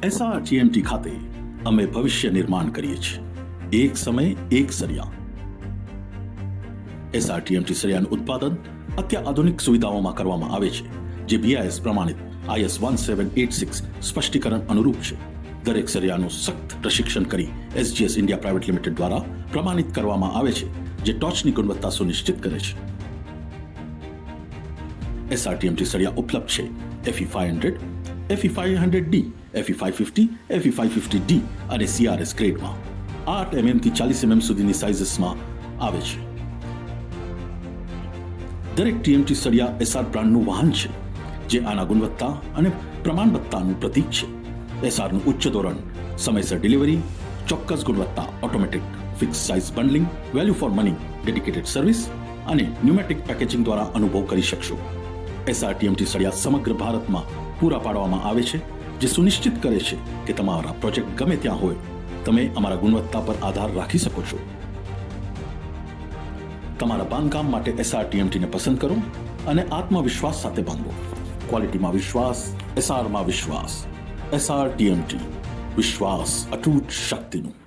SRTMT ખાતે અમે ભવિષ્ય નિર્માણ કરીએ છીએ. એક સમય એક સળિયા. SRTMT સળિયાનું ઉત્પાદન અત્યાધુનિક સુવિધાઓમાં કરવામાં આવે છે, જે BIS પ્રમાણિત IS 1786 સ્પષ્ટીકરણ અનુરૂપ છે. દરેક સળિયાનું સખ્ત પ્રશિક્ષણ કરી SGS ઇન્ડિયા પ્રાઇવેટ લિમિટેડ દ્વારા પ્રમાણિત કરવામાં આવે છે, જે ટોચની ગુણવત્તા સુનિશ્ચિત કરે છે. SRTMT સળિયા ઉપલબ્ધ છે FE 500, FE 500D, FE 550, FE 550D અને CRS ગ્રેડમાં 8 mm થી 40 mm સુધીની સાઇઝીસમાં આવે છે. દરેક TMT સળિયા SR બ્રાન્ડનું વાહન છે, જે આના ગુણવત્તા અને પ્રમાણબદ્ધતાનું પ્રતીક છે. SRનું ઉચ્ચ ધોરણ, સમયસર ડિલિવરી, ચોક્કસ ગુણવત્તા, automatic fix size bundling, value for money, dedicated service અને ન્યુમેટિક પેકેજિંગ દ્વારા અનુભવ કરી શકશો. SRTMT સળિયા સમગ્ર ભારતમાં પૂરા પાડવામાં આવે છે, જે સુનિશ્ચિત કરે છે કે તમારા પ્રોજેક્ટ ગમે ત્યાં હોય, તમે અમારા ગુણવત્તા પર આધાર રાખી શકો છો. તમારા બાંધકામ માટે SRTMTને પસંદ કરો અને આત્મવિશ્વાસ સાથે બાંધો. ક્વોલિટીમાં વિશ્વાસ, SRમાં વિશ્વાસ. SRTMT, વિશ્વાસ અતૂટ શક્તિનું.